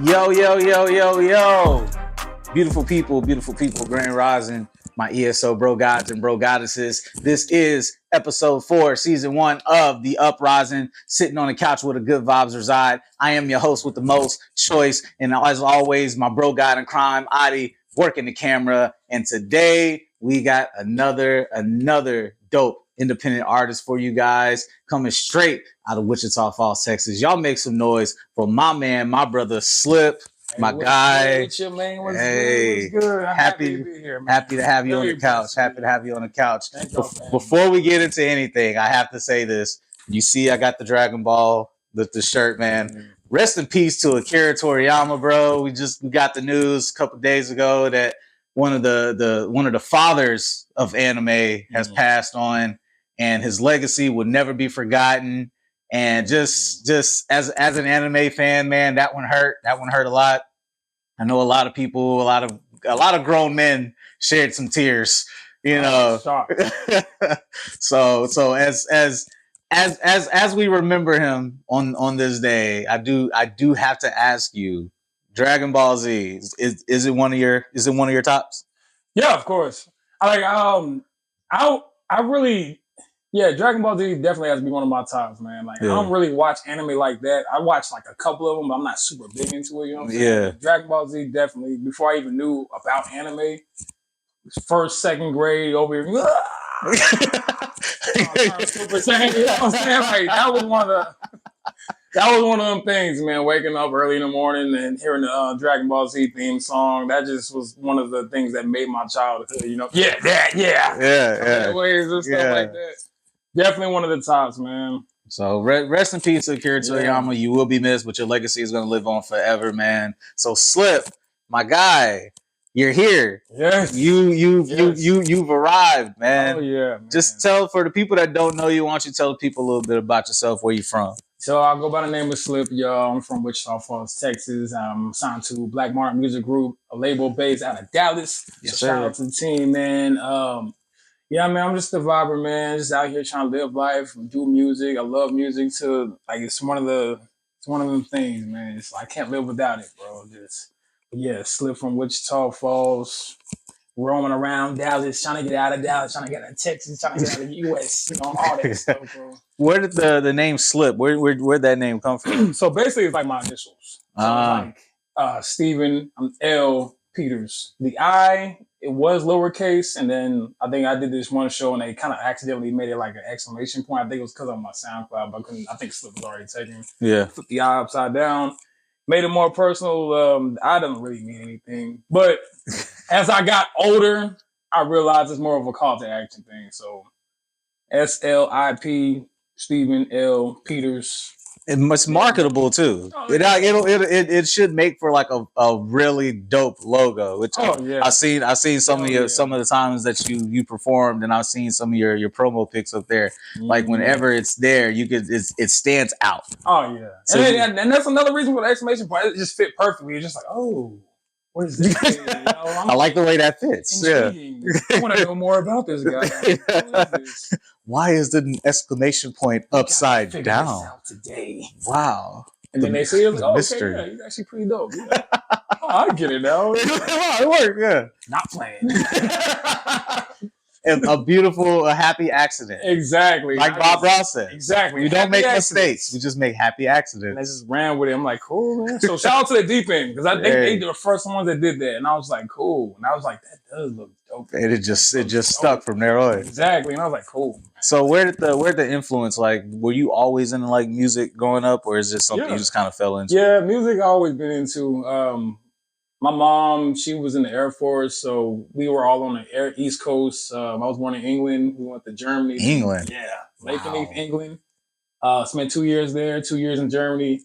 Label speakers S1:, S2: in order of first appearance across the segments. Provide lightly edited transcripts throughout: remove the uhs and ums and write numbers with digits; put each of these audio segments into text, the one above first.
S1: Yo, yo, yo, yo, yo. Beautiful people, Grand Rising, my ESO bro gods and bro goddesses. This is episode 4, season 1 of the Uprising, sitting on the couch where the good vibes reside. I am your host with the most choice, and as always, my bro god in crime, Adi, working the camera. And today we got another dope independent artist for you guys, coming straight out of Wichita Falls, Texas. Y'all make some noise for my man, my brother Slip. My guy.
S2: What's your man? What's
S1: Hey,
S2: good? What's good? I'm
S1: happy
S2: to be here, man.
S1: Happy to have you on the couch. Happy to have you on the couch. Before we get into anything, I have to say this. You see, I got the Dragon Ball, the shirt, man. Rest in peace to Akira Toriyama, bro. We got the news a couple days ago that one of the fathers of anime has passed on, and his legacy will never be forgotten. And just as an anime fan, man, that one hurt. That one hurt a lot. I know a lot of people, a lot of grown men shed some tears, you know. So as we remember him on this day, I do have to ask you, Dragon Ball Z, is it one of your tops?
S2: Yeah, of course. Dragon Ball Z definitely has to be one of my tops, man. I don't really watch anime like that. I watch like a couple of them, but I'm not super big into it, you know what I'm saying?
S1: Yeah.
S2: Dragon Ball Z definitely, before I even knew about anime, first, second grade, over here, Super Saiyan, you know what I'm saying? Like, that was one of them things, man. Waking up early in the morning and hearing the Dragon Ball Z theme song, that just was one of the things that made my childhood, you know? Yeah. Ways and stuff like that. Definitely one of the tops, man.
S1: So rest in peace, Akira Toriyama. You will be missed, but your legacy is going to live on forever, man. So Slip, my guy, you're here.
S2: Yes.
S1: You've arrived, man.
S2: Oh yeah, man.
S1: Just tell, for the people that don't know you, why don't you tell the people a little bit about yourself, where you from?
S2: So I go by the name of Slip, y'all. I'm from Wichita Falls, Texas. I'm signed to Black Martin Music Group, a label based out of Dallas.
S1: Yes,
S2: so shout out to the team, man. Yeah, man, I'm just a viber, man. Just out here trying to live life, do music. I love music too. Like, it's one of them things, man. It's like, I can't live without it, bro. Slip from Wichita Falls, roaming around Dallas, trying to get out of Dallas, trying to get out of Texas, trying to get out of the US, all that stuff, bro.
S1: Where did the name Slip? Where'd that name come from?
S2: So basically, it's like my initials. So Stephen, I'm L. Peters. The I, it was lowercase, and then I think I did this one show and they kind of accidentally made it like an exclamation point. I think it was because of my SoundCloud, but I think Slip was already taken.
S1: Yeah.
S2: Put the I upside down, made it more personal. I don't really mean anything, but as I got older, I realized it's more of a call to action thing. So SLIP, Stephen L. Peters.
S1: It's marketable too. It should make for like a really dope logo. Which I've seen some of the times that you performed, and I've seen some of your promo pics up there. Like whenever it's there, it stands out.
S2: Oh yeah, so and that's another reason for the exclamation point. It just fit perfectly. It's just like, oh, what is this?
S1: I like the way that fits.
S2: Intriguing. Yeah, I want to know more about this guy. What is this?
S1: Why is the exclamation point upside down?
S2: This out today.
S1: Wow.
S2: And then they say, oh, mystery. Okay, yeah, he's actually pretty dope. Yeah. Oh, I get it now.
S1: It worked, yeah.
S2: Not playing.
S1: And a happy accident.
S2: Exactly.
S1: Like Bob Ross said.
S2: Exactly.
S1: We don't make mistakes. We just make happy accidents.
S2: And I just ran with it. I'm like, cool, man. So shout out to the deep end, because I think they the first ones that did that. And I was like, cool. And I was like, that does look dope.
S1: And it just stuck from there on.
S2: Exactly. And I was like, cool. Man.
S1: So where did the influence, like, were you always into like music growing up, or is this something you just kind of fell into?
S2: Yeah, music I've always been into. My mom, she was in the Air Force, so we were all on the East Coast. I was born in England. We went to Germany.
S1: England?
S2: Yeah. Lakenheath, England. Spent 2 years there, 2 years in Germany.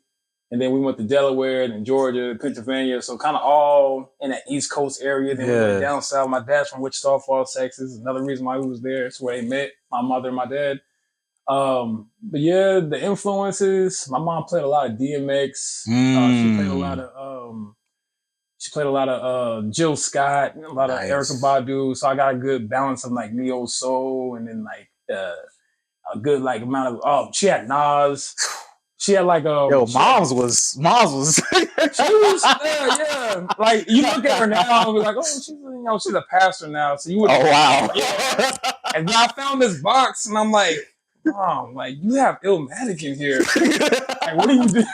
S2: And then we went to Delaware, then Georgia, Pennsylvania. So kind of all in that East Coast area. Then we went down south. My dad's from Wichita Falls, Texas. Another reason why we was there. It's where they met, my mother and my dad. But yeah, the influences. My mom played a lot of DMX. She played a lot of Jill Scott, a lot of Erykah Badu. So I got a good balance of like neo soul, and then like a good like amount of. She had Nas. She had like a.
S1: Moms was
S2: Yeah. Like you look at her now and be like, oh, she's a pastor now. So you would.
S1: Oh wow.
S2: Yeah. And then I found this box and I'm like, Mom, like you have Illmatic in here. Like, what are you doing?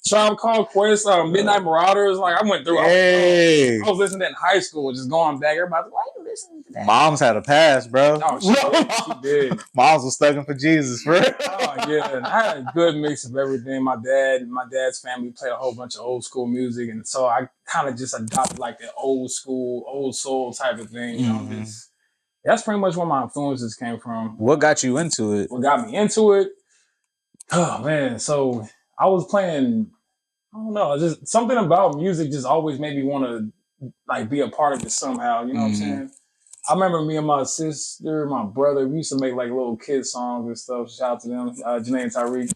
S2: Tribe Called Quest, Midnight Marauders. Like I went through.
S1: Hey.
S2: I was listening to that in high school, just going back. Everybody's like, why are you listening to that?
S1: Mom's had a pass, bro.
S2: Oh, she did.
S1: Moms was stuck in for Jesus, bro.
S2: Oh yeah, and I had a good mix of everything. My dad's family played a whole bunch of old school music, and so I kind of just adopted like the old school, old soul type of thing. You know, just that's pretty much where my influences came from.
S1: What got you into it?
S2: What got me into it? Oh man, so I was playing. I don't know, just something about music just always made me want to like be a part of it somehow. You know what I'm saying? I remember me and my sister, my brother, we used to make like little kid songs and stuff. Shout out to them, Janae and Tyreek.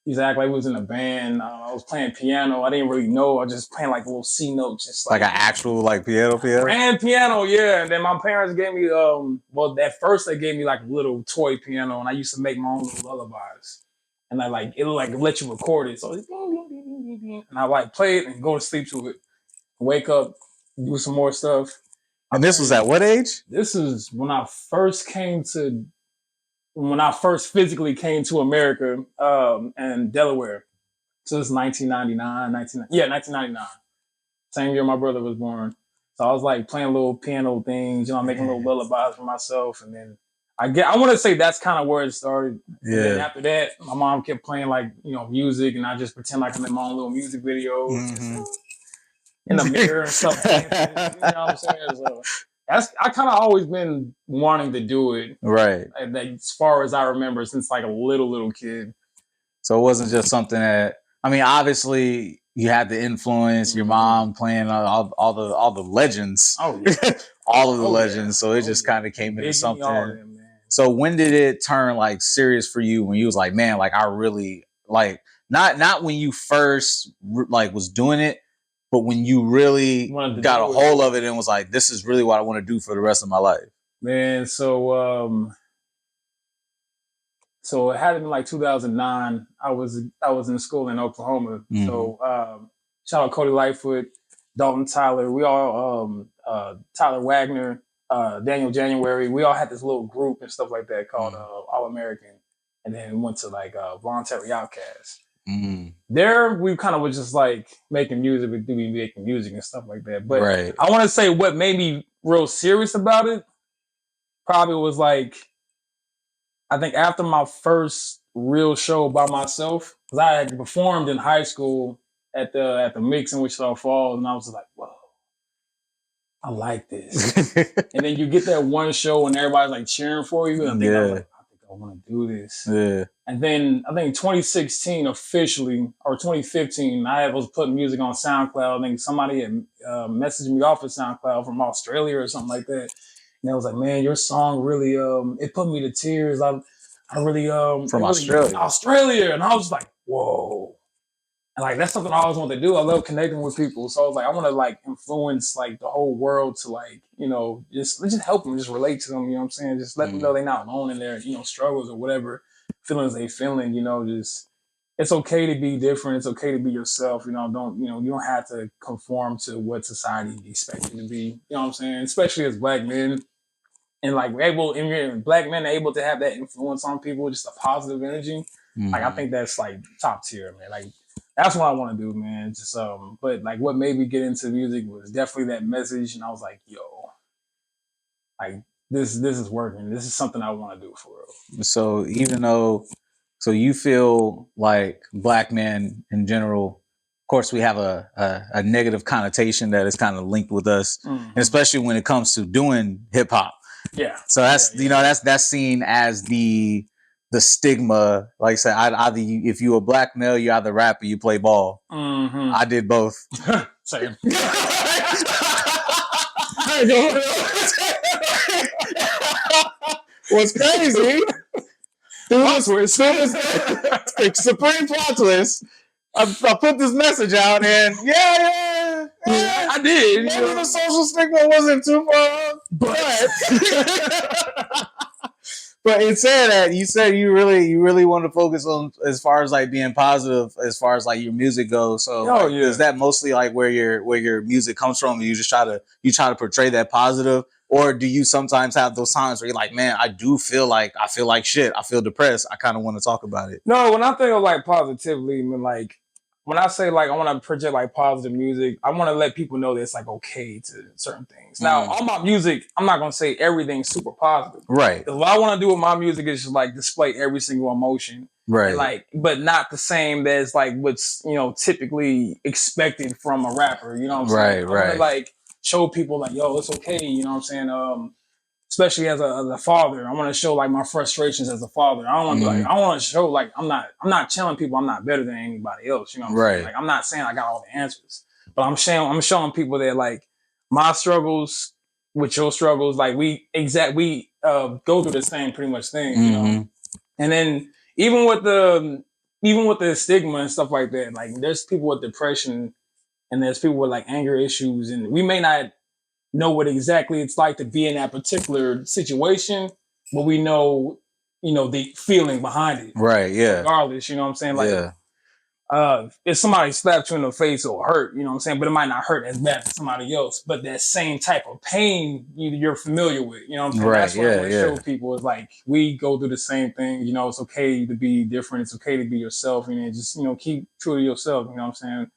S2: He used to act like we was in a band. I was playing piano. I didn't really know. I was just playing like a little C note, just
S1: like an actual like piano.
S2: Grand piano, yeah. And then my parents gave me, well, at first they gave me like a little toy piano, and I used to make my own little lullabies. And I like it'll like let you record it. So and I like play it and go to sleep to it. Wake up, do some more stuff.
S1: And this was at what age?
S2: This is when I first physically came to America, and Delaware. So it's 1999. Same year my brother was born. So I was like playing little piano things, making little lullabies for myself. And then I want to say that's kind of where it started. Yeah. And then after that, my mom kept playing like, music, and I just pretend like I'm in my own little music videos. In the mirror and stuff. You know what I'm saying? So I kind of always been wanting to do it.
S1: Right.
S2: As far as I remember, since like a little kid.
S1: So it wasn't just something that, I mean, obviously you had the influence, your mom playing all the legends. Oh, yeah. All of the legends. So it just kind of came into something. So when did it turn like serious for you when you was like, man, like I really like, not when you first like was doing it, but when you really got a hold of it and was like, this is really what I want to do for the rest of my life.
S2: Man, so it had been like 2009. I was in school in Oklahoma. So shout out Cody Lightfoot, Dalton Tyler. We all Tyler Wagner, Daniel January. We all had this little group and stuff like that called All American, and then we went to like Voluntary Outcast. There we kind of was just like making music, making music and stuff like that. But I want to say what made me real serious about it probably was like, I think after my first real show by myself, because I had performed in high school at the Mix in Wichita Falls, and I was like, whoa, I like this. And then you get that one show and everybody's like cheering for you, and I was like, I want to do this. Yeah. And then I think 2016 officially, or 2015, I was putting music on SoundCloud. I think somebody had messaged me off of SoundCloud from Australia or something like that. And I was like, man, your song really, it put me to tears. I really,
S1: from Australia.
S2: Australia. And I was like, whoa. And like, that's something I always wanted to do. I love connecting with people. So I was like, I want to like influence like the whole world to like, just help them, just relate to them. You know what I'm saying? Just let them know they're not alone in their, struggles or whatever feelings they feeling, just, it's okay to be different. It's okay to be yourself. You don't have to conform to what society expects you to be. You know what I'm saying? Especially as Black men. And like Black men are able to have that influence on people, just a positive energy. Like I think that's like top tier, man. Like that's what I want to do, man. Just but like what made me get into music was definitely that message, and I was like, yo, like this is working. This is something I want to do for real.
S1: So so you feel like Black men in general, of course, we have a negative connotation that is kind of linked with us, and especially when it comes to doing hip hop.
S2: Yeah.
S1: So that's that's seen as the stigma. Like I said, either if you a Black male, you either rap or you play ball. I did both.
S2: Same.
S1: What's crazy? Supreme plot twist. I put this message out, and yeah,
S2: I did.
S1: Maybe the social stigma wasn't too far, But in saying that, you said you really want to focus on as far as like being positive, as far as like your music goes. So like, is that mostly like where your music comes from? You just try to portray that positive, or do you sometimes have those times where you're like, man, I feel like shit. I feel depressed. I kind of want to talk about it.
S2: No, when I think of like positively, I mean, like when I say like I want to project like positive music, I want to let people know that it's like okay to certain things. Now, on my music, I'm not gonna say everything's super positive,
S1: right?
S2: Because what I want to do with my music is just like display every single emotion,
S1: right?
S2: And like, but not the same as like what's typically expected from a rapper. You know what I'm saying? I want to like show people like, yo, it's okay. You know what I'm saying? Especially as a father, I want to show like my frustrations as a father. I don't want to be like, I want to show like I'm not telling people I'm not better than anybody else. You know what I'm saying? Like I'm not saying I got all the answers, but I'm showing people that like my struggles with your struggles, like we go through the same pretty much thing, you know. And then even with the stigma and stuff like that, like there's people with depression and there's people with like anger issues, and we may not know what exactly it's like to be in that particular situation, but we know, the feeling behind it.
S1: Right, yeah.
S2: Regardless, you know what I'm saying? Like, if somebody slapped you in the face, it'll hurt, you know what I'm saying? But it might not hurt as bad as somebody else. But that same type of pain you're familiar with, you know what I'm saying?
S1: Right,
S2: that's what I want to show people is like, we go through the same thing, it's okay to be different. It's okay to be yourself, and just, keep true to yourself, you know what I'm saying?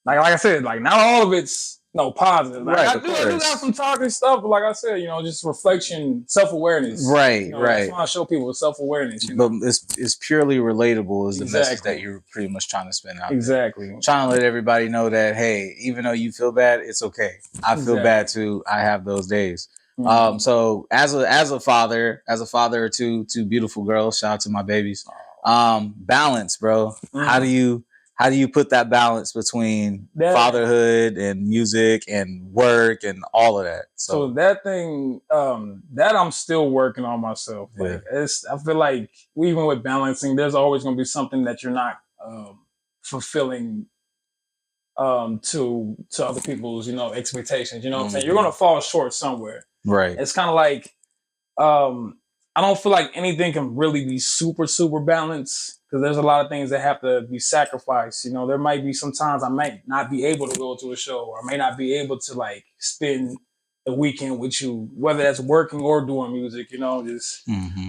S2: Like I said, like not all of it's positive. Like, I do have some toxic stuff, but like I said, just reflection, self-awareness.
S1: Right.
S2: That's why I show people self-awareness.
S1: But it's purely relatable is the message that you're pretty much trying to spin out. Exactly. There. Trying to let everybody know that, hey, even though you feel bad, it's okay. I feel bad too. I have those days. So as a father of two beautiful girls, shout out to my babies. Balance, bro. How do you put that balance between fatherhood and music and work and all of that?
S2: So that thing, that I'm still working on myself. Like I feel like even with balancing, there's always going to be something that you're not fulfilling to other people's, expectations. You know what I'm saying? You're going to fall short somewhere.
S1: Right.
S2: It's kind of like, I don't feel like anything can really be super, super balanced because there's a lot of things that have to be sacrificed. There might be sometimes I might not be able to go to a show, or I may not be able to like spend the weekend with you, whether that's working or doing music,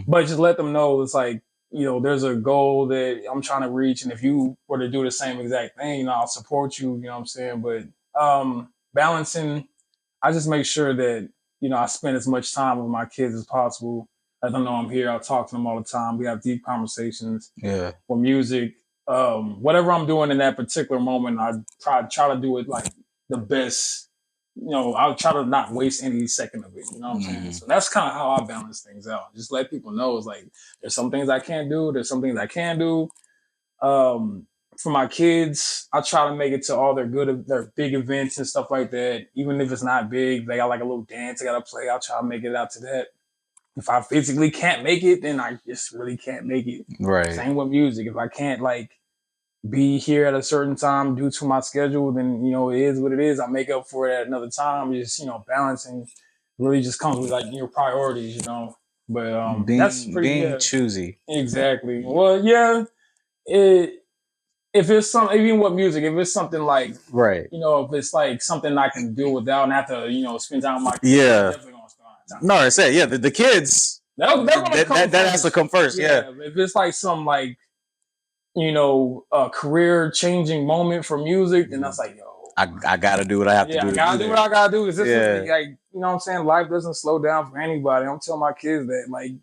S2: but just let them know it's like, there's a goal that I'm trying to reach. And if you were to do the same exact thing, I'll support you, you know what I'm saying? But balancing, I just make sure that, I spend as much time with my kids as possible. Let them know I'm here. I talk to them all the time. We have deep conversations.
S1: Yeah.
S2: For music, whatever I'm doing in that particular moment, I try to do it like the best. I'll try to not waste any second of it. You know what I'm saying? So that's kind of how I balance things out. Just let people know it's like there's some things I can't do. There's some things I can do. For my kids, I try to make it to all their big events and stuff like that. Even if it's not big, they got like a little dance I gotta play. I'll try to make it out to that. If I physically can't make it, then I just really can't make it.
S1: Right.
S2: Same with music. If I can't like be here at a certain time due to my schedule, then it is what it is. I make up for it at another time. Just balancing really just comes with like your priorities, But that's pretty
S1: choosy.
S2: Exactly. Well, yeah. If it's something, even with music, if it's something like if it's like something I can do without and have to spend time with my kids, I'm definitely gonna spend time.
S1: No, I said the kids. That has to come first. Yeah.
S2: If it's like some like a career changing moment for music, then that's like, yo,
S1: I gotta do what I have to do.
S2: I gotta do what I gotta do. Is this like, you know what I'm saying? Life doesn't slow down for anybody. I'm telling my kids that like,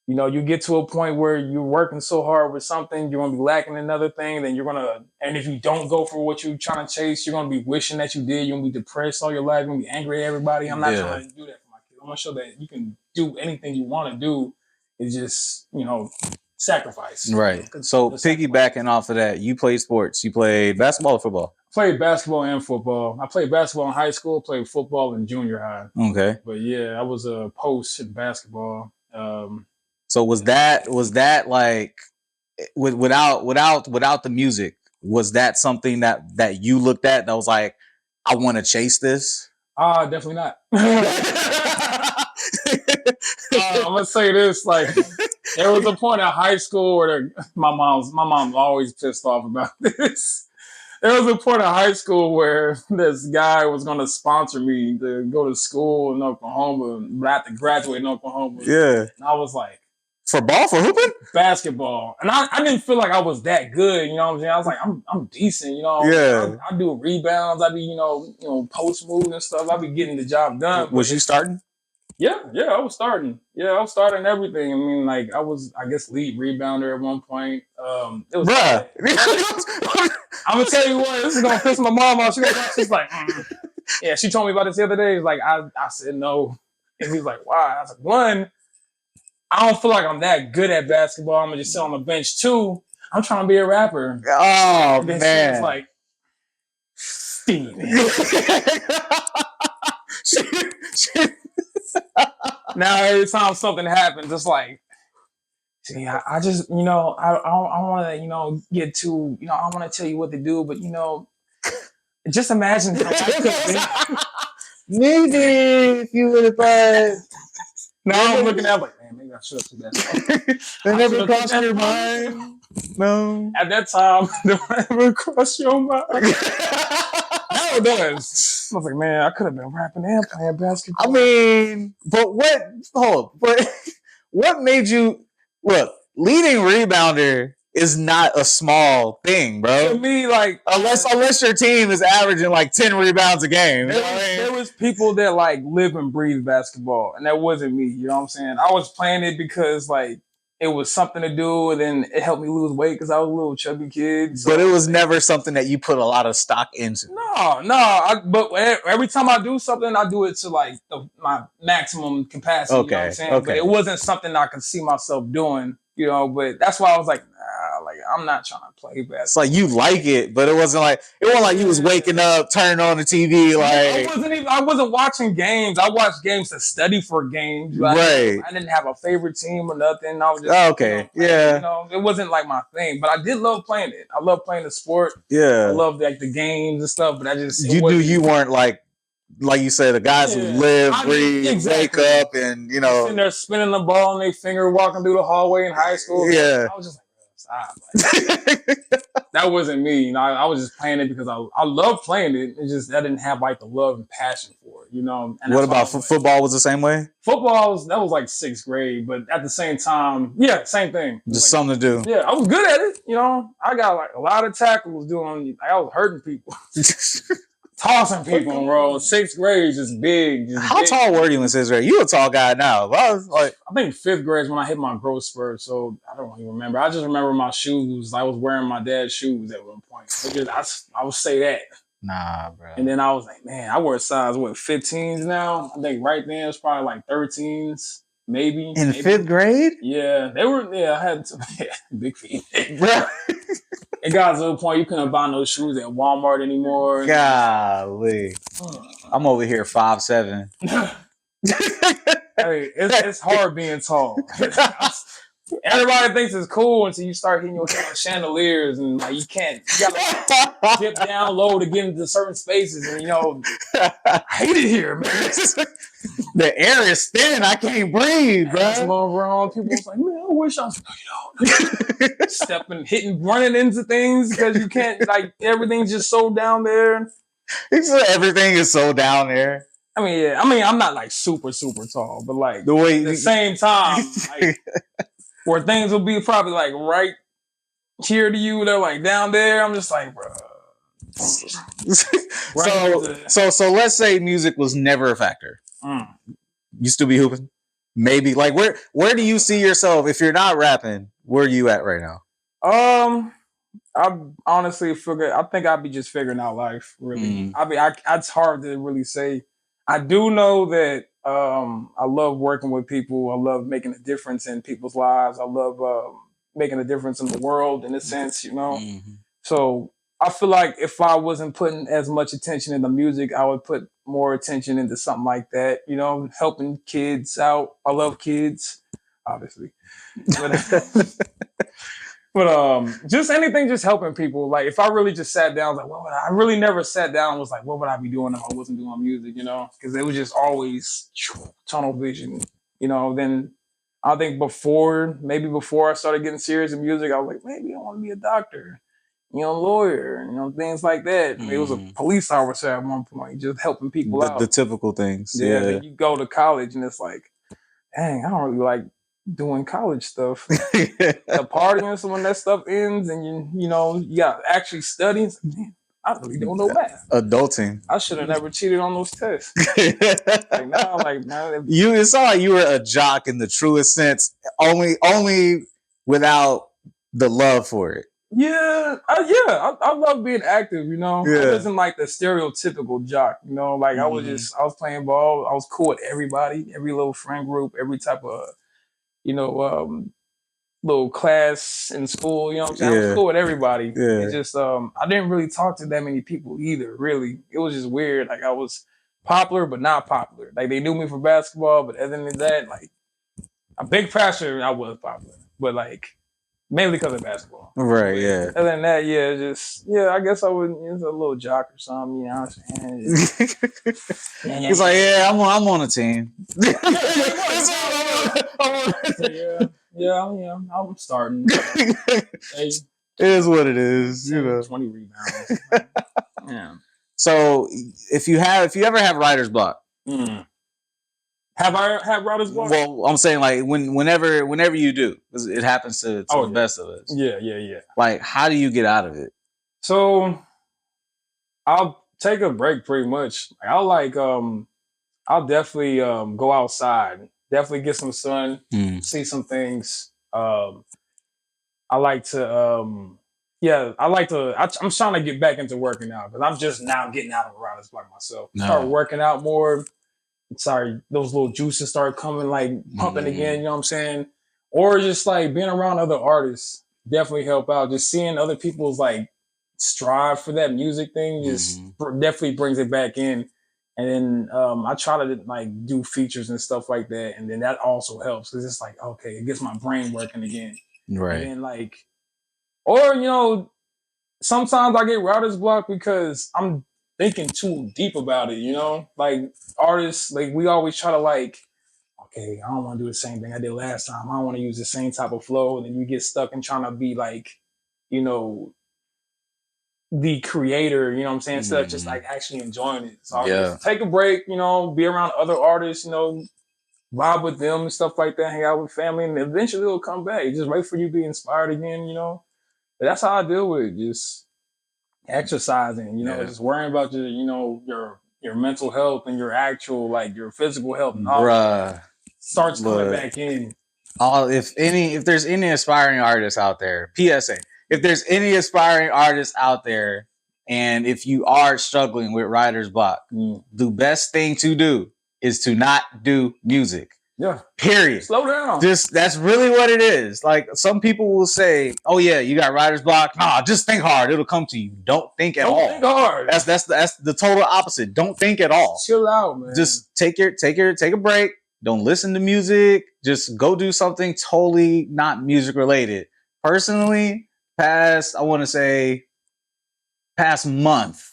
S2: you get to a point where you're working so hard with something, you're gonna be lacking another thing, then and if you don't go for what you're trying to chase, you're gonna be wishing that you did. You're gonna be depressed all your life. You're gonna be angry at everybody. I'm not trying to do that for my kids. I want to show that you can do anything you want to do. It's just, sacrifice.
S1: Right. So piggybacking off of that, you played sports. You played basketball or football?
S2: Played basketball and football. I played basketball in high school, played football in junior high.
S1: Okay.
S2: But yeah, I was a post in basketball.
S1: So was that like without the music, was that something that you looked at that was like, I want to chase this?
S2: Definitely not. I'm gonna say this: like, there was a point in high school where my mom's always pissed off about this. There was a point in high school where this guy was going to sponsor me to go to school in Oklahoma, but I had to graduate in Oklahoma.
S1: Yeah.
S2: And I was like,
S1: For hooping?
S2: basketball. And I didn't feel like I was that good, you know what I'm saying? I was like, I'm decent, you know.
S1: Yeah.
S2: I do rebounds, I be, you know, post moves and stuff. I be getting the job done.
S1: Was you starting?
S2: Yeah, I was starting. Yeah, I was starting everything. I mean, like, I was, I guess, lead rebounder at one point. It was
S1: Bruh.
S2: I'm gonna tell you what, this is gonna piss my mom off. She's like, yeah, she told me about this the other day. Like, I said no. And he's like, why? I was like, one, I don't feel like I'm that good at basketball. I'm gonna just sit on the bench. Two, I'm trying to be a rapper.
S1: Oh,
S2: and then
S1: man.
S2: she was like, Steven. Now every time something happens, it's like, see, I just, you know, I want to, you know, get too, you know, I want to tell you what to do, but, you know, just imagine how I could have been.
S1: Maybe if you would have thought.
S2: Now I'm looking at like, man, maybe I should have took that.
S1: That never crossed your mind? No.
S2: At that time, that never crossed your mind. Now it does. I was like, man, I could have been rapping and playing basketball.
S1: I mean, but what made you look? Leading rebounder is not a small thing, bro.
S2: To me, like,
S1: unless your team is averaging like 10 rebounds a game.
S2: There was people that like live and breathe basketball, and that wasn't me. You know what I'm saying? I was playing it because like it was something to do, and then it helped me lose weight because I was a little chubby kid. So,
S1: but it was never something that you put a lot of stock into.
S2: No. But every time I do something, I do it to like my maximum capacity.
S1: Okay.
S2: You know what I'm saying?
S1: Okay.
S2: But it wasn't something I could see myself doing. You know, but that's why I was like, nah, like I'm not trying to play basketball.
S1: It's like you like it, but it wasn't like you was waking up, turning on the TV. Like
S2: I wasn't watching games. I watched games to study for games. Like,
S1: right.
S2: I didn't have a favorite team or nothing. I was just
S1: okay.
S2: You know,
S1: yeah.
S2: You know, it wasn't like my thing, but I did love playing it. I love playing the sport.
S1: Yeah.
S2: I love like the games and stuff. But I just
S1: you knew you weren't like you said, the guys who live, breathe, wake up, and you know,
S2: sitting there spinning the ball in their finger, walking through the hallway in high school.
S1: Yeah.
S2: I was just like, stop. Like, that wasn't me. You know, I was just playing it because I love playing it. It's just I didn't have like the love and passion for it. You know. And
S1: what about football? Was the same way?
S2: Football that was like sixth grade, but at the same time, yeah, same thing.
S1: Just like, something to do.
S2: Yeah, I was good at it. You know, I got like a lot of tackles doing. Like, I was hurting people. Tossing people, bro. Sixth grade is just big.
S1: How tall were you in sixth grade? You a tall guy now. But I was like,
S2: I think fifth grade is when I hit my growth spurt. So I don't even remember. I just remember my shoes. I was wearing my dad's shoes at one point. I would say that.
S1: Nah, bro.
S2: And then I was like, man, I wear size 15s now. I think right then it was probably like 13s, maybe.
S1: In fifth grade?
S2: Yeah, they were. Yeah, I had big feet, bro. It got to the point you couldn't buy no shoes at Walmart anymore.
S1: Golly. I'm over here 5'7".
S2: Hey, it's hard being tall. Everybody thinks it's cool until you start hitting your head on chandeliers and like you gotta dip down low to get into certain spaces and you know I hate it here, man.
S1: The air is thin. I can't breathe, bro.
S2: That's wrong. People was like, man, I wish I was stepping, hitting, running into things because you can't like everything's just so down there.
S1: Everything is so down there.
S2: I mean, yeah. I mean, I'm not like super tall, but like
S1: the way
S2: at the same time, like, where things will be probably like right here to you, they're like down there. I'm just like, bro.
S1: So let's say music was never a factor. You still be hooping? Maybe. Like where do you see yourself if you're not rapping? Where are you at right now?
S2: I honestly I think I'd be just figuring out life. Really, it's hard to really say. I do know that I love working with people. I love making a difference in people's lives. I love making a difference in the world in a sense, you know. Mm-hmm. So I feel like if I wasn't putting as much attention into music, I would put more attention into something like that, you know, helping kids out. I love kids, obviously. But just anything, just helping people. Like if I really just sat down, like I really never sat down and was like, what would I be doing if I wasn't doing music, you know? Because it was just always tunnel vision. You know, then I think before I started getting serious in music, I was like, maybe I want to be a doctor, you know, lawyer, you know, things like that. It was a police officer at one point, just helping people out.
S1: The typical things.
S2: Yeah. Then you go to college and it's like, dang, I don't really like doing college stuff. The partying, so when that stuff ends and you know, you got actually studying, man, I really don't know math.
S1: Adulting.
S2: I should have never cheated on those tests. Like now, like man,
S1: it's not like you were a jock in the truest sense, only without the love for it.
S2: Yeah, I love being active. You know, I wasn't like the stereotypical jock. You know, like I was playing ball. I was cool with everybody, every little friend group, every type of, you know, little class in school. You know what I'm saying? I was cool with everybody. It's just I didn't really talk to that many people either. Really, it was just weird. Like I was popular but not popular. Like they knew me for basketball, but other than that, like a big passer, I was popular, but like. Mainly because of basketball.
S1: Right, yeah.
S2: Other than that, I guess I was a little jock or something, you know what I'm saying?
S1: He's like, yeah, I'm on a team.
S2: I'm starting. Hey,
S1: it is what it is, you know.
S2: 20 rebounds. Yeah.
S1: So if you ever have writer's block,
S2: have I had writer's block?
S1: Well, I'm saying like whenever you do, because it happens to the best of us.
S2: Yeah.
S1: Like, how do you get out of it?
S2: So I'll take a break pretty much. I'll definitely go outside, definitely get some sun, see some things. I'm trying to get back into working out because I'm just now getting out of writer's block myself. Start working out more. Those little juices start coming, like pumping again, you know what I'm saying? Or just like being around other artists definitely help out. Just seeing other people's like strive for that music thing just definitely brings it back in. And then I try to like do features and stuff like that. And then that also helps because it's like, okay, it gets my brain working again.
S1: Right.
S2: And then or, you know, sometimes I get writer's block because I'm thinking too deep about it, you know? Like artists, like we always try to like, okay, I don't want to do the same thing I did last time. I don't want to use the same type of flow. And then you get stuck in trying to be like, you know, the creator, you know what I'm saying? Instead of just like actually enjoying it. So I'll just take a break, you know, be around other artists, you know, vibe with them and stuff like that, hang out with family, and eventually it'll come back. Just wait for you to be inspired again, you know? But that's how I deal with it. Just exercising, you know, just worrying about your, you know, your mental health and your actual, like your physical health and all that starts coming back in.
S1: If there's any aspiring artists out there, PSA, if there's any aspiring artists out there, and if you are struggling with writer's block, the best thing to do is to not do music.
S2: Yeah.
S1: Period.
S2: Slow down.
S1: That's really what it is. Like some people will say, "Oh yeah, you got writer's block." Nah, just think hard. It'll come to you. Don't think at all.
S2: Think hard.
S1: That's the total opposite. Don't think at all.
S2: Chill out, man.
S1: Just take a break. Don't listen to music. Just go do something totally not music related. Personally, past month,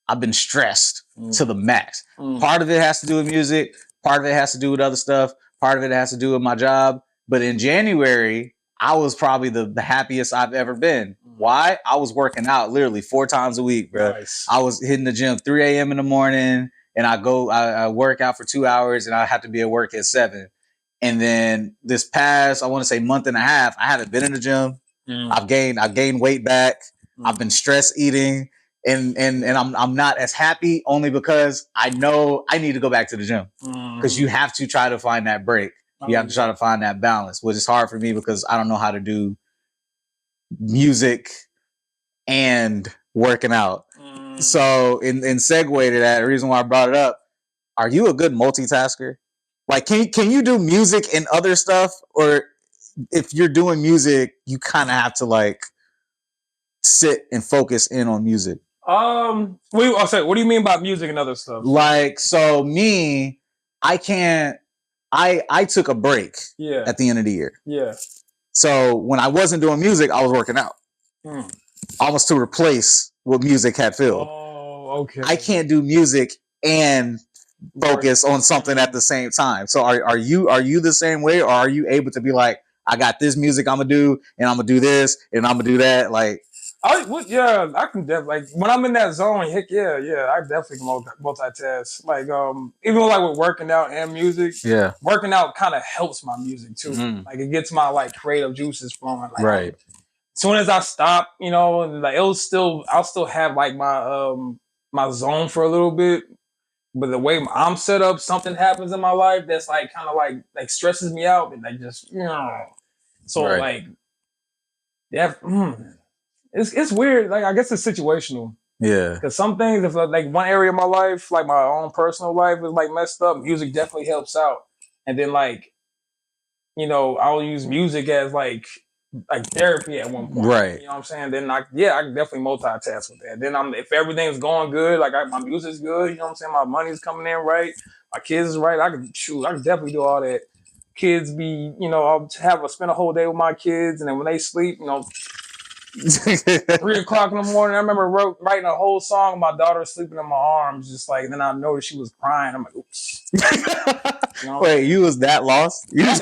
S1: I've been stressed to the max. Part of it has to do with music. Part of it has to do with other stuff. Part of it has to do with my job. But in January, I was probably the happiest I've ever been. Why? I was working out literally 4 times a week, bro.
S2: Nice.
S1: I was hitting the gym 3 a.m. in the morning, and I work out for 2 hours, and I have to be at work at 7. And then this past, I want to say month and a half, I haven't been in the gym. I've gained weight back. I've been stress eating. And I'm not as happy only because I know I need to go back to the gym because you have to try to find that break. You have to try to find that balance, which is hard for me because I don't know how to do music and working out. So in segue to that, the reason why I brought it up, are you a good multitasker? Like, can you do music and other stuff? Or if you're doing music, you kind of have to like sit and focus in on music?
S2: I'll say, what do you mean by music and other stuff?
S1: Like, so me, I took a break at the end of the year.
S2: Yeah.
S1: So when I wasn't doing music, I was working out. Almost to replace what music had filled.
S2: Oh, okay.
S1: I can't do music and focus on something at the same time. So are you the same way, or are you able to be like, I got this music I'm gonna do, and I'm gonna do this, and I'm gonna do that? Like,
S2: I can definitely, like, when I'm in that zone, heck yeah, I definitely can multitask. Like, even like with working out and music,
S1: yeah,
S2: working out kind of helps my music too.
S1: Mhm.
S2: Like, it gets my like creative juices flowing. Like,
S1: right,
S2: as soon as I stop, like I'll still have like my zone for a little bit. But the way I'm set up, something happens in my life that's like kind of like stresses me out, and like just so
S1: Right.
S2: like yeah, it's weird. Like, I guess it's situational.
S1: yeah,
S2: Because some things, if like one area of my life, like my own personal life, is like messed up, music definitely helps out. And then like I'll use music as like therapy at one point.
S1: right.
S2: You know what I'm saying? Then I can definitely multitask with that. Then if everything's going good, like my music's good, you know what I'm saying? My money's coming in right, my kids is right. I can definitely do all that. Kids be, I'll spend a whole day with my kids, and then when they sleep, 3 o'clock in the morning, I remember writing a whole song. My daughter sleeping in my arms, just like. Then I noticed she was crying. I'm like, oops.
S1: Wait, you was that lost? You were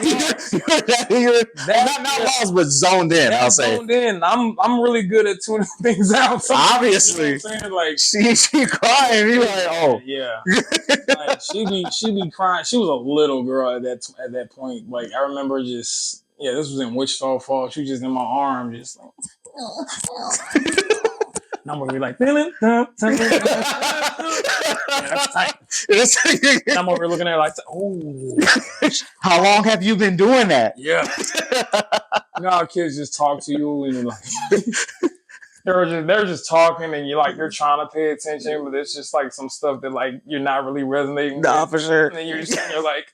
S1: not lost, but zoned in. I'll say
S2: zoned in. I'm really good at tuning things out.
S1: Obviously,
S2: you know what I'm saying? Like
S1: she crying. You like, oh
S2: yeah. Like she be crying. She was a little girl at that point. Like, I remember just this was in Wichita Falls. She was just in my arm, just like. And I'm gonna be like, that's tight. And I'm over looking at her like, oh.
S1: How long have you been doing that?
S2: Yeah. You know how kids just talk to you and like they're just talking, and you're trying to pay attention, but it's just like some stuff that like you're not really resonating with.
S1: For sure.
S2: And then you're just sitting there like.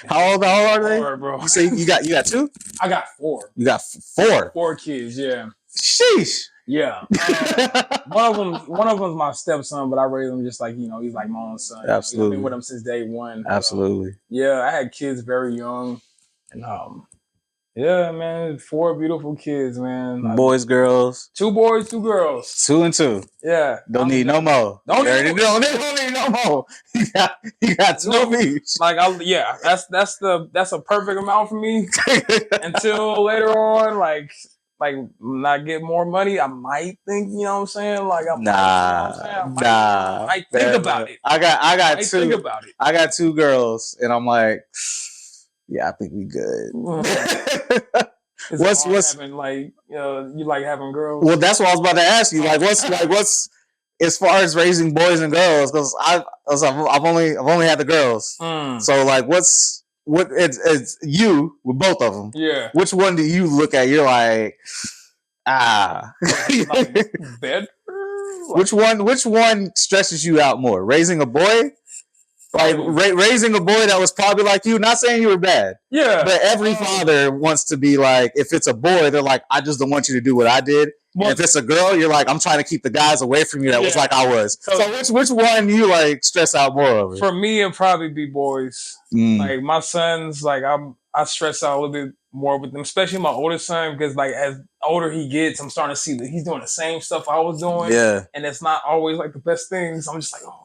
S1: How old are they?
S2: Four, bro.
S1: You say you got two?
S2: I got 4.
S1: You got 4?
S2: 4 kids, yeah.
S1: Sheesh.
S2: Yeah. One of them's my stepson, but I raised him just like, he's like my own son.
S1: Absolutely.
S2: I've been with him since day one.
S1: Absolutely.
S2: I had kids very young, and yeah, man, 4 beautiful kids, man.
S1: Boys, girls.
S2: 2 boys, 2 girls.
S1: 2 and 2.
S2: Yeah.
S1: Don't need no more. Don't need no more. You got 2 of each.
S2: Like, that's a perfect amount for me. Until later on, like when I get more money, I might think, you know what I'm saying? Like, I might think about it.
S1: I got 2.
S2: Think about it.
S1: I got 2 girls, and I'm like, yeah, I think we good. What's
S2: having, like, you like having girls?
S1: Well, that's what I was about to ask you. Like, what's as far as raising boys and girls? Because I've only had the girls. So like, it's you with both of them.
S2: Yeah.
S1: Which one do you look at? You're like,
S2: like better.
S1: Which one stresses you out more? Raising a boy. Like raising a boy that was probably like you, not saying you were bad.
S2: Yeah.
S1: But every father wants to be like, if it's a boy, they're like, I just don't want you to do what I did. Well, and if it's a girl, you're like, I'm trying to keep the guys away from you that was like I was. So which one do you like stress out more over?
S2: For me, it'd probably be boys. Like my sons, like I stress out a little bit more with them, especially my oldest son, because like as older he gets, I'm starting to see that he's doing the same stuff I was doing.
S1: Yeah.
S2: And it's not always like the best things. I'm just like, oh.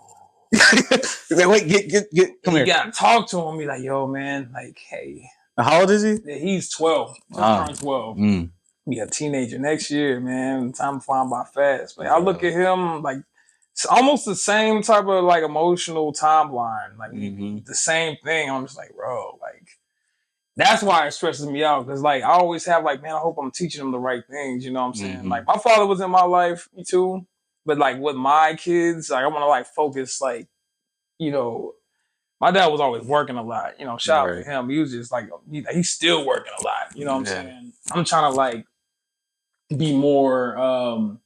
S1: Wait, come here.
S2: You gotta talk to him. Be like, yo, man, like, hey.
S1: How old is he?
S2: He's 12. Just turned 12. Be a teenager next year, man. Time flying by fast. But I look at him like it's almost the same type of like emotional timeline, like the same thing. I'm just like, bro, like that's why it stresses me out, because like I always have like, man, I hope I'm teaching them the right things. You know what I'm saying? Like my father was in my life too. But like with my kids, like I want to like focus, like, my dad was always working a lot. Shout out to him. He was just like, he's still working a lot. You know what I'm saying? I'm trying to like be more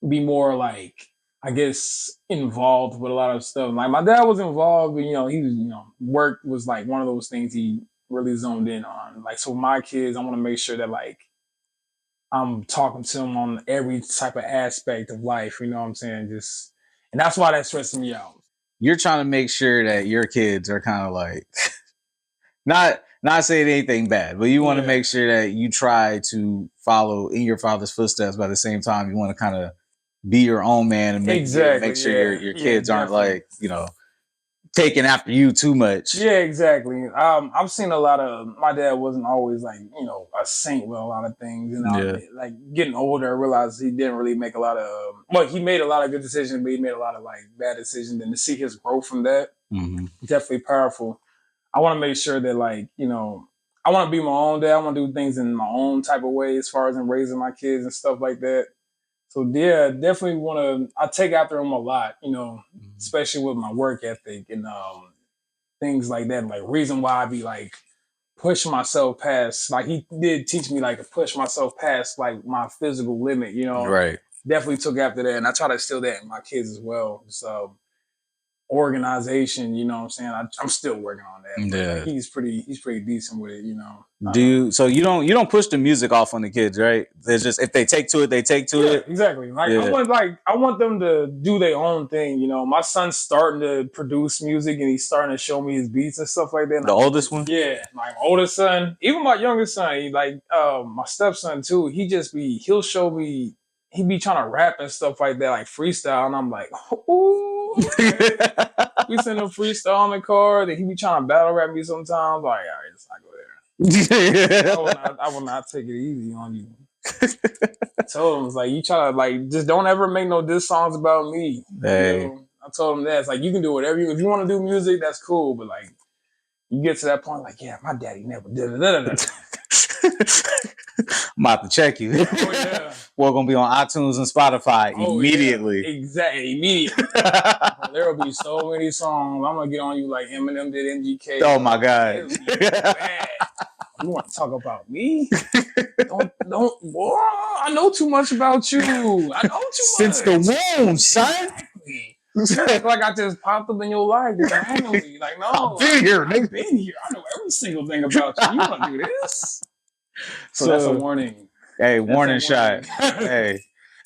S2: like, I guess, involved with a lot of stuff. Like my dad was involved, but he was, work was like one of those things he really zoned in on. Like, so my kids, I want to make sure that like I'm talking to them on every type of aspect of life, you know what I'm saying? And that's why that stresses me out.
S1: You're trying to make sure that your kids are kind of like, not saying anything bad, but you want to make sure that you try to follow in your father's footsteps, but at the same time, you want to kind of be your own man and make sure your kids aren't like, you know, taking after you too much.
S2: Yeah, exactly. I've seen a lot of, my dad wasn't always like, you know, a saint with a lot of things. And like getting older, I realized he didn't really make a lot of, well, he made a lot of good decisions, but he made a lot of like bad decisions. And to see his growth from that, definitely powerful. I want to make sure that, like, you know, I want to be my own dad. I want to do things in my own type of way as far as in raising my kids and stuff like that. So yeah, definitely want to. I take after him a lot, you know, especially with my work ethic and things like that. Like reason why I be like pushing myself past. Like he did teach me like to push myself past like my physical limit. You know,
S1: right?
S2: Definitely took after that, and I try to instill that in my kids as well. So organization, you know what I'm saying? I'm still working on that.
S1: Yeah.
S2: Like, he's pretty decent with it, you know.
S1: So you don't push the music off on the kids, right? There's just, if they take to it, they take to it.
S2: Exactly. Like I want them to do their own thing, you know. My son's starting to produce music and he's starting to show me his beats and stuff like that. And
S1: the oldest one?
S2: Yeah. My oldest son, even my youngest son, he like my stepson too, he'll show me, he be trying to rap and stuff like that, like freestyle, and I'm like, ooh. We send him freestyle in the car. Then he be trying to battle rap me sometimes. Like, all right, let's not go there. I will not take it easy on you. I told him, it's like, you try to like just don't ever make no diss songs about me.
S1: Hey.
S2: You know? I told him that it's like you can do whatever if you want to do music, that's cool. But like you get to that point, like, yeah, my daddy never did it.
S1: I'm about to check you.
S2: Oh, yeah.
S1: We're gonna be on iTunes and Spotify immediately.
S2: Yeah. Exactly, immediately. There will be so many songs. I'm gonna get on you like Eminem did MGK.
S1: Oh my God.
S2: You want to talk about me? don't. Boy, I know too much about you. I know too much.
S1: Since the womb, son.
S2: Exactly. Like I just popped up in your life randomly. Like, no,
S1: I've been here.
S2: I know every single thing about you. You want to do this? So that's a warning.
S1: Hey, warning shot. Hey.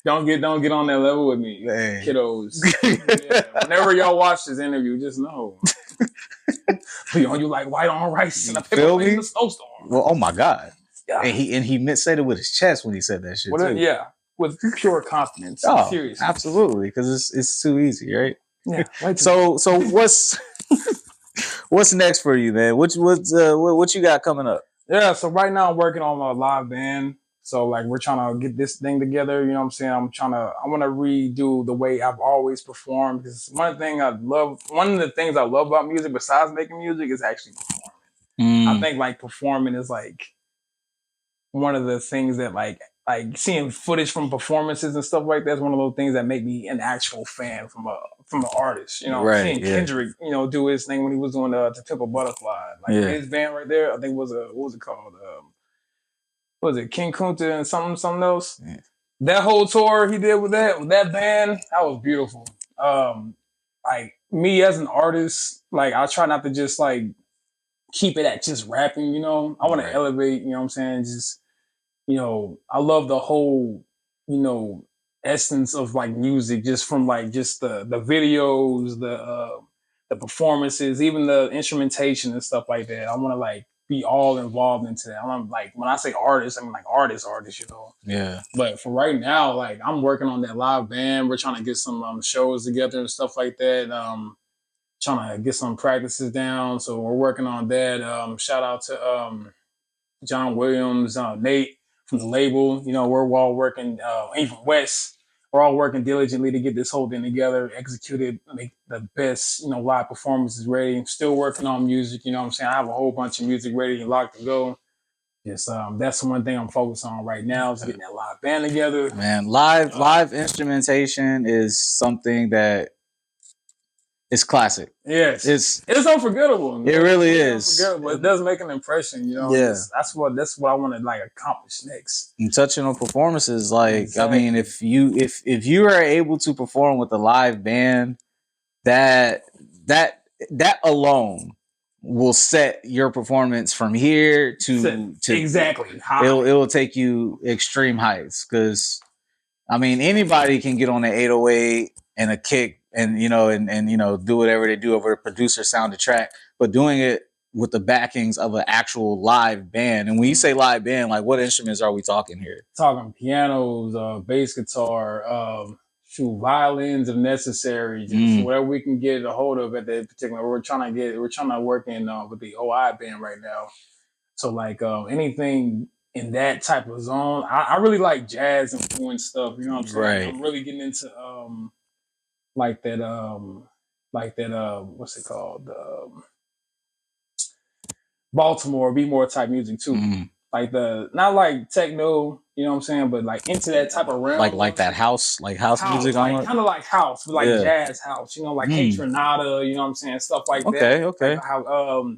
S2: Don't get on that level with me, kiddos. Yeah. Whenever y'all watch this interview, just know. You like white on rice and a pepper in the snowstorm.
S1: Well, oh my God. Yeah. And he said it with his chest when he said that shit too.
S2: Yeah, with pure confidence.
S1: Oh,
S2: seriously.
S1: Absolutely, because it's too easy, right?
S2: Yeah.
S1: So what's next for you, man? What you got coming up?
S2: Yeah, so right now I'm working on a live band. So like we're trying to get this thing together, you know what I'm saying? I want to redo the way I've always performed, because one of the things I love about music besides making music is actually performing. I think like performing is like one of the things that like seeing footage from performances and stuff like that is one of those things that make me an actual fan from an artist, you know.
S1: Right,
S2: seeing Kendrick, you know, do his thing when he was doing To Pimp a Butterfly, like his band right there, I think was what was it called? What was it, King Kunta and something else? Yeah. That whole tour he did with that band, that was beautiful. Like me as an artist, like I try not to just like keep it at just rapping, you know. I want to elevate, you know what I'm saying? Just, you know, I love the whole, you know, essence of like music, just from like just the videos, the performances, even the instrumentation and stuff like that. I want to like be all involved into that. I'm like, when I say artist, I mean like artist, you know.
S1: Yeah.
S2: But for right now, like I'm working on that live band. We're trying to get some shows together and stuff like that. Trying to get some practices down. So we're working on that. Shout out to John Williams, Nate from the label. You know, we're all working, even Wes. We're all working diligently to get this whole thing together, execute it, make the best, you know, live performances ready. Still working on music, you know what I'm saying? I have a whole bunch of music ready and locked to go. Yes, that's the one thing I'm focused on right now is getting that live band together.
S1: Man, live instrumentation is something that is classic.
S2: Yes, it's unforgettable.
S1: It really is.
S2: It does make an impression, you know.
S1: Yeah,
S2: that's what I want to like accomplish next.
S1: And touching on performances, like I mean, if you are able to perform with a live band, that alone will set your performance from here to
S2: exactly.
S1: It will take you extreme heights, because I mean anybody can get on an 808 and a kick and you know do whatever they do over a producer sounded track, but doing it with the backings of an actual live band. And when you say live band, like what instruments are we talking here?
S2: Talking pianos, bass guitar, violins if necessary, just whatever we can get a hold of at that particular. We're trying to work in with the OI band right now. So like anything in that type of zone, I really like jazz influenced stuff. You know what I'm saying?
S1: Right.
S2: I'm really getting into like that what's it called? Baltimore beat more type music too. Like not like techno, you know what I'm saying, but like into that type of realm.
S1: Like that house music,
S2: like kind of like house, but like jazz house, you know, like Kate Renata, you know what I'm saying, stuff like that.
S1: Okay.
S2: Like how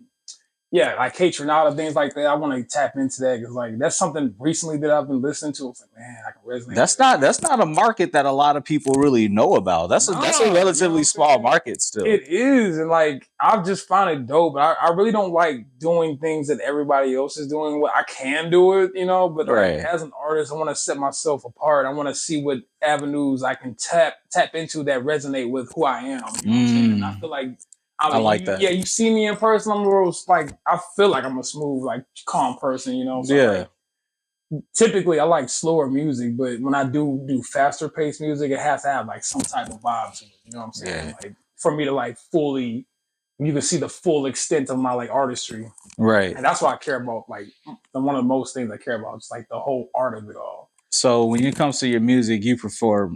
S2: like Kate Renata, things like that. I want to tap into that because like that's something recently that I've been listening to. It's like, man, I can resonate.
S1: That's not a market that a lot of people really know about. That's a relatively small market still.
S2: It is, and like I've just found it dope. But I really don't like doing things that everybody else is doing. I can do it, you know, but like, as an artist, I want to set myself apart. I want to see what avenues I can tap into that resonate with who I am. You know what I'm saying? And I feel like I like that. Yeah, you see me in person, I'm like I feel like I'm a smooth, like calm person, you know. So like, typically I like slower music, but when I do faster paced music, it has to have like some type of vibe to it. You know what I'm saying? Yeah. Like for me to like fully, you can see the full extent of my like artistry.
S1: Right.
S2: And that's what I care about. Like one of the most things I care about is like the whole art of it all.
S1: So when it comes to your music, you prefer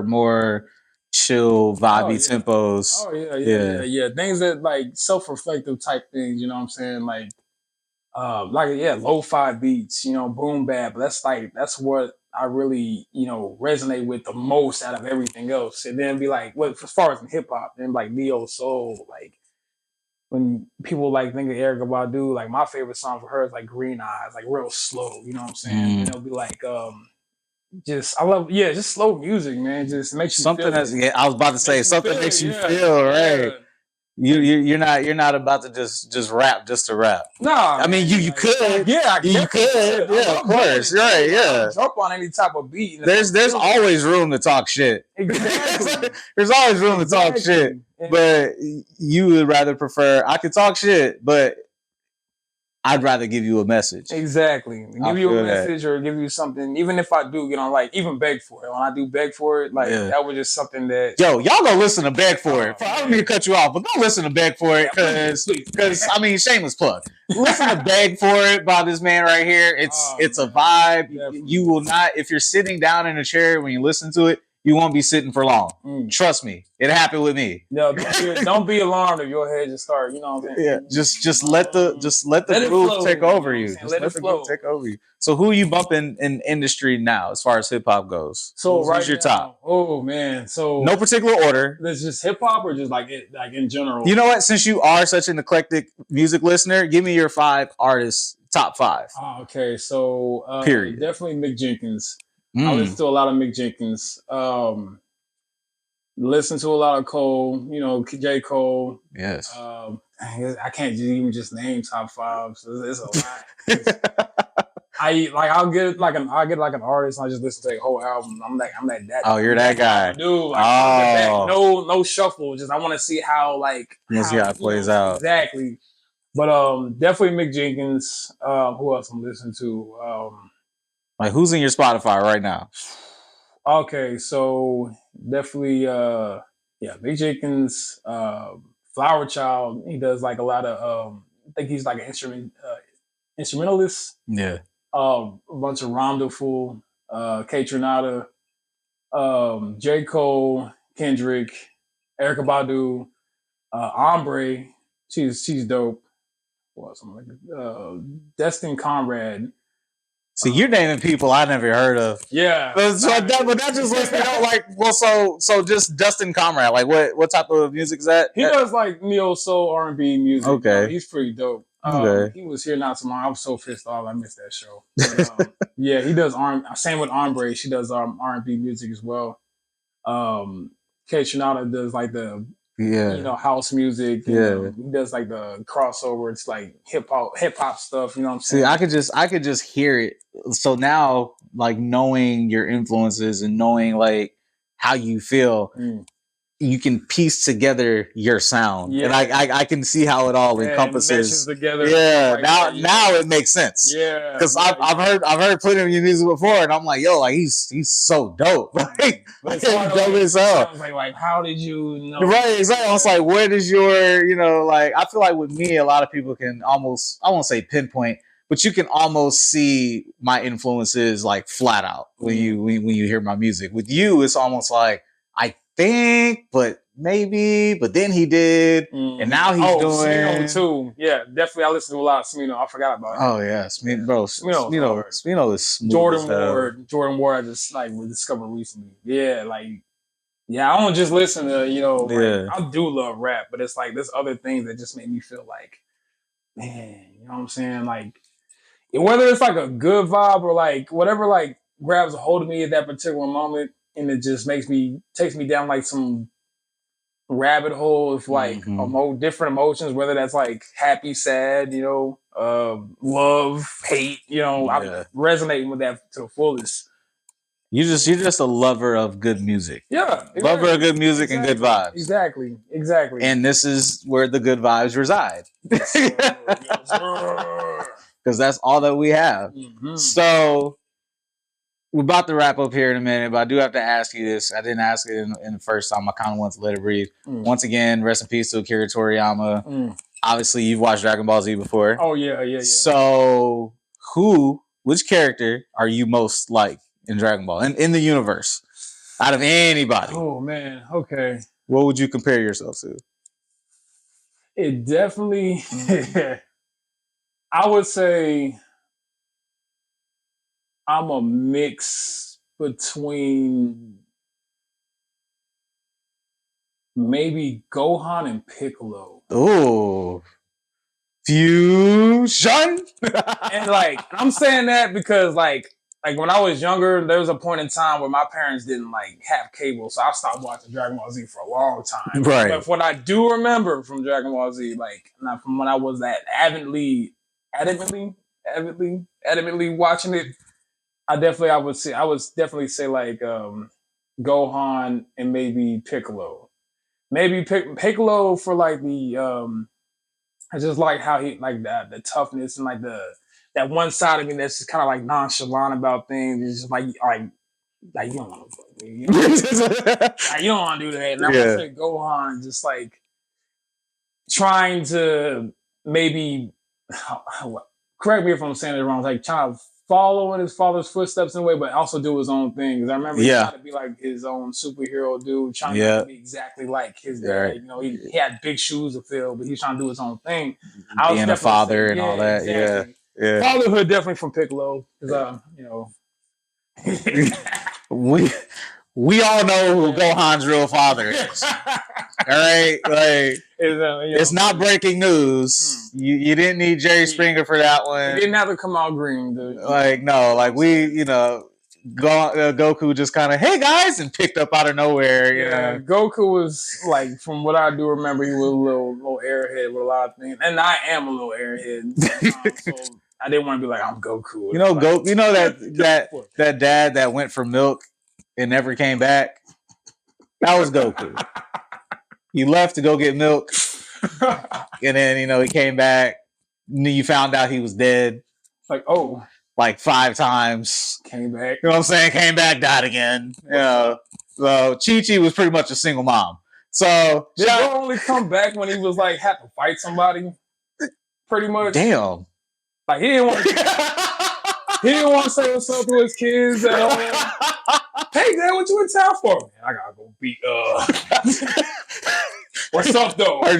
S1: more chill, vibey tempos.
S2: Oh yeah. Things that like self-reflective type things, you know what I'm saying? Like lo-fi beats, you know, boom bap. That's what I really, you know, resonate with the most out of everything else. And then be like, as far as in hip hop, then like neo soul, like when people like think of Erykah Badu, like my favorite song for her is like Green Eyes, like real slow, you know what I'm saying? And it'll be like just slow music, man. Just makes you
S1: something
S2: feel
S1: that I was about to say something makes you feel right. You're not about to just rap just to rap.
S2: No,
S1: I mean you could. You could. Yeah, of course. Right. Yeah.
S2: Jump on any type of beat.
S1: There's always room to talk shit. Exactly. There's always room to talk shit. But you would rather prefer I could talk shit, but I'd rather give you a message.
S2: Exactly. Give you a message or give you something. Even if I do get on, like, even beg for it. When I do beg for it, like, that was just something that...
S1: Yo, y'all go listen to Beg For It. I don't mean to cut you off, but go listen to Beg For It because I mean, shameless plug. Listen to Beg For It by this man right here. It's a vibe. Definitely. You will not... If you're sitting down in a chair when you listen to it, you won't be sitting for long. Trust me. It happened with me.
S2: No, don't be alarmed if your head just start, you know what I'm saying?
S1: Yeah, just let the groove take over you. Just let the groove take over you. So who are you bumping in industry now as far as hip hop goes?
S2: So
S1: who's your top?
S2: Oh man. So
S1: no particular order.
S2: Is just hip hop or just like in general?
S1: You know what? Since you are such an eclectic music listener, give me your 5 artists, top 5.
S2: Oh, okay. So
S1: period.
S2: Definitely Mick Jenkins. I listen to a lot of Mick Jenkins. Listen to a lot of Cole, you know, J. Cole.
S1: Yes.
S2: I can't even just name top 5. So it's a lot. I'll get like an artist and I just listen to a whole album. I'm that.
S1: Oh, you're that guy,
S2: dude. Like, no shuffle. Just I want to see how
S1: see how it plays out.
S2: Exactly. But definitely Mick Jenkins. Who else I'm listening to?
S1: Like who's in your Spotify right now?
S2: Okay, so definitely Mick Jenkins, Flower Child. He does like a lot of I think he's like an instrumentalist.
S1: Yeah.
S2: A bunch of Ramdaful, Kate Renata, J. Cole, Kendrick, Erykah Badu, Ombre. She's dope. What else? Destin Conrad.
S1: See, you're naming people I never heard of.
S2: Yeah.
S1: But that just lets me know, like, well, so just Dustin Conrad, like, what type of music is that?
S2: He does like neo soul R&B music.
S1: Okay,
S2: he's pretty dope.
S1: Okay.
S2: He was here not so long. I was so pissed off. I missed that show. But, yeah, he does same with Ombre. She does R&B music as well. Kate Renata does like the house music.
S1: Yeah,
S2: he does like the crossover. It's like hip hop stuff. You know what I'm saying?
S1: See, I could just hear it. So now, like knowing your influences and knowing like how you feel, you can piece together your sound, and I can see how it all encompasses
S2: together.
S1: Yeah, now it makes sense.
S2: Yeah,
S1: because I've heard plenty of your music before, and I'm like, yo, like he's so dope, right?
S2: But it's
S1: dope as hell.
S2: Sounds like how did you know?
S1: Right, exactly. I was like, where does your, like I feel like with me, a lot of people can almost, I won't say pinpoint, but you can almost see my influences like flat out when you hear my music. With you, it's almost like I think, but maybe, but then he did, and now he's doing
S2: Smino too. Yeah, definitely. I listen to a lot of Smino. I forgot about him.
S1: Oh yeah, Smino is smooth.
S2: Jordan Ward. I just like discovered recently. Yeah, like I don't just listen to I do love rap, but it's like there's other things that just make me feel like, man, you know what I'm saying? Like whether it's like a good vibe or like whatever like grabs a hold of me at that particular moment, and it just takes me down like some rabbit hole of like different emotions, whether that's like happy, sad, love, hate, I'm resonating with that to the fullest.
S1: You're just a lover of good music.
S2: Yeah. Exactly.
S1: Lover of good music and good vibes.
S2: Exactly.
S1: And this is where the good vibes reside. Because that's all that we have. Mm-hmm. So we're about to wrap up here in a minute, but I do have to ask you this. I didn't ask it in the first time. I kind of want to let it breathe. Once again, rest in peace to Akira Toriyama. Obviously, you've watched Dragon Ball Z before.
S2: Oh, yeah.
S1: So which character are you most like in Dragon Ball and in the universe out of anybody?
S2: Oh, man. Okay.
S1: What would you compare yourself to?
S2: It definitely, I would say I'm a mix between maybe Gohan and Piccolo.
S1: Oh, fusion!
S2: And like, I'm saying that because like when I was younger, there was a point in time where my parents didn't like have cable, so I stopped watching Dragon Ball Z for a long time.
S1: Right.
S2: But what I do remember from Dragon Ball Z, like from when I was adamantly watching it, I would definitely say like Gohan and maybe Piccolo. Maybe Piccolo for like the I just like how he like the toughness and like that one side of me that's just kind of like nonchalant about things. It's just like you don't want to, you don't want to do that. And I would say Gohan just like trying to maybe correct me if I'm saying it wrong. Like trying to follow in his father's footsteps in a way, but also do his own thing. Because I remember he tried to be like his own superhero dude, trying to be exactly like his dad. He had big shoes to fill, but he's trying to do his own thing.
S1: Being a father and all that. Exactly. Yeah.
S2: Fatherhood definitely from Piccolo. Because,
S1: we all know who Gohan's real father is. All right? Like, it's not breaking news. You didn't need Jerry Springer for that one.
S2: He didn't have to come out green, dude.
S1: Like, no. Like, Goku just kind of, hey, guys, and picked up out of nowhere.
S2: Goku was, like, from what I do remember, he was a little airhead with a lot of things. And I am a little airhead. So I didn't want to be like, I'm Goku. That
S1: dad that went for milk and never came back? That was Goku. He left to go get milk. And then, he came back. And then you found out he was dead.
S2: Like, oh.
S1: Like 5 times.
S2: Came back.
S1: You know what I'm saying? Came back, died again. So Chi-Chi was pretty much a single mom. So
S2: did he only come back when he was like had to fight somebody? Pretty much.
S1: Damn.
S2: Like he didn't want to say what's up to his kids at all. Hey Dad, what you in town for? Man, I gotta go beat what's up though?
S1: I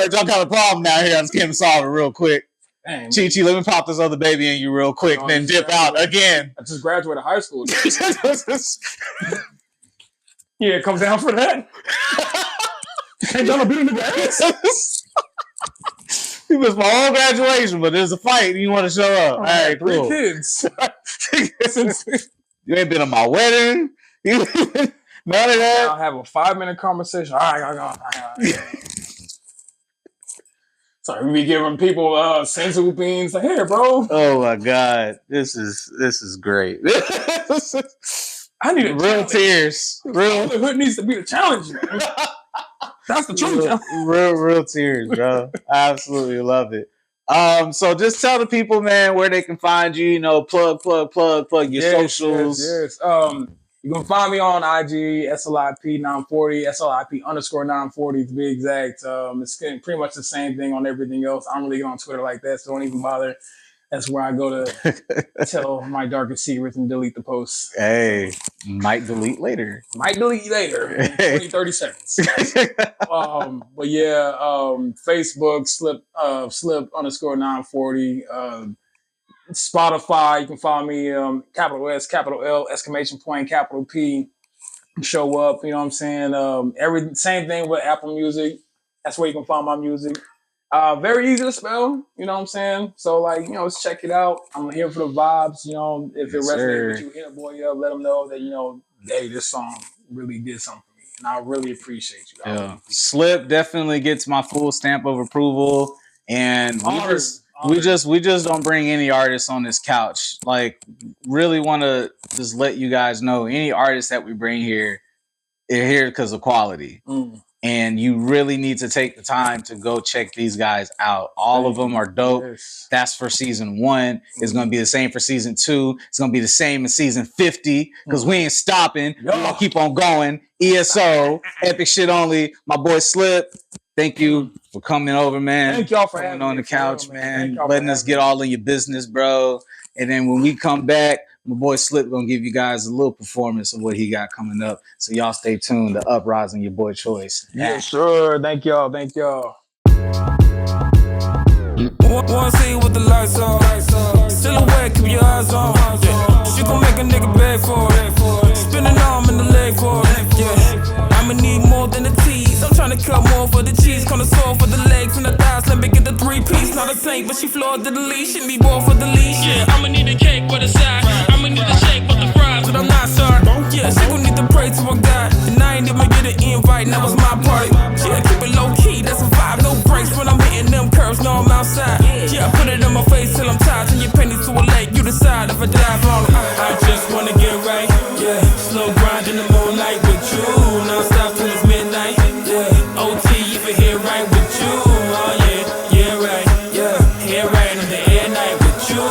S1: got a problem down here. I just can't solve it real quick.
S2: Dang,
S1: Chi-Chi, let me pop this other baby in you real quick, then dip out again.
S2: I just graduated high school. Yeah, come down for that. Ain't done a bit in the ass.
S1: He missed my whole graduation, but there's a fight and you want to show up. All right,
S2: 3
S1: cool.
S2: kids.
S1: You ain't been on my wedding. None of that.
S2: I'll have a 5-minute conversation. All right. Sorry, we be giving people sensible beans. Like, hey, bro.
S1: Oh my God, this is great.
S2: I need a
S1: real
S2: challenge.
S1: tears. Real
S2: The hood needs to be the challenge, man. That's the truth.
S1: Real tears, bro. I absolutely love it. So just tell the people, man, where they can find you. You know, plug your socials.
S2: Yes. You can find me on IG, SLIP940, SLIP_940 to be exact. It's pretty much the same thing on everything else. I don't really get on Twitter like that, so don't even bother. That's where I go to tell my darkest secrets and delete the posts.
S1: Hey, might delete later.
S2: In 20, 30 seconds. But yeah, Facebook, slip_940. Spotify, you can follow me, capital S, capital L, exclamation point, capital P. Show up, you know what I'm saying? Same thing with Apple Music. That's where you can find my music. Very easy to spell, you know what I'm saying? So, like, you know, let's check it out. I'm here for the vibes, you know. If it resonates with you, hit a boy up, let them know that, you know, hey, this song really did something for me. And I really appreciate you.
S1: Yeah. Slip definitely gets my full stamp of approval. And we just don't bring any artists on this couch. Like, really want to just let you guys know, any artists that we bring here, they're here because of quality. And you really need to take the time to go check these guys out. All of them are dope. Yes. That's for season 1. It's going to be the same for season 2. It's going to be the same in season 50 because we ain't stopping. We're going to keep on going. ESO, Epic Shit Only. My boy Slip, thank you for coming over, man.
S2: Thank y'all for
S1: coming on the couch, man.
S2: Letting
S1: Letting us get all in your business, bro. And then when we come back, my boy Slip gonna give you guys a little performance of what he got coming up. So y'all stay tuned to Uprising, your boy Choice.
S2: Yeah, sure. Thank y'all.
S3: Wanna see what the lights are. Silhouette, keep your eyes on. Yeah. She gon' make a nigga beg for it. Spin an arm in the leg for it. Yeah. I'ma need more than a tease. I'm tryna cut more for the cheese. Connoisseur for the legs and the thighs. Let me get the 3-piece. Not a saint, but she floored to the leash. She need more for the leash. Yeah, I'ma need a cake with a side. I'ma need a shake with the fries. But I'm not sorry. Yeah, she gon' need to pray to a God. And I ain't even get an invite. That was my party. Yeah, keep it low key. That's a vibe. No breaks when I'm hitting them curves. No, I'm outside. Yeah, put it on my face till I'm tired. Turn your penny to a lake. You decide if I dive on them. I just wanna get right. Yeah, slow grind in the moonlight with you. Non-stop till it's midnight. Yeah, OT, you been here right with you. Oh yeah, right. Yeah, here right on the air night with you.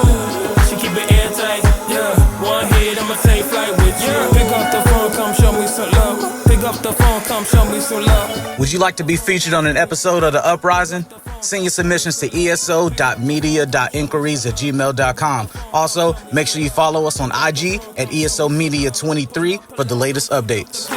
S3: She keep it airtight. Yeah, one hit, I'ma take flight with you. Pick up the phone, come show me some love. Pick up the phone, come show me some love.
S1: Would you like to be featured on an episode of The Uprising? Send your submissions to eso.media.inquiries@gmail.com. Also, make sure you follow us on IG at ESO Media 23 for the latest updates.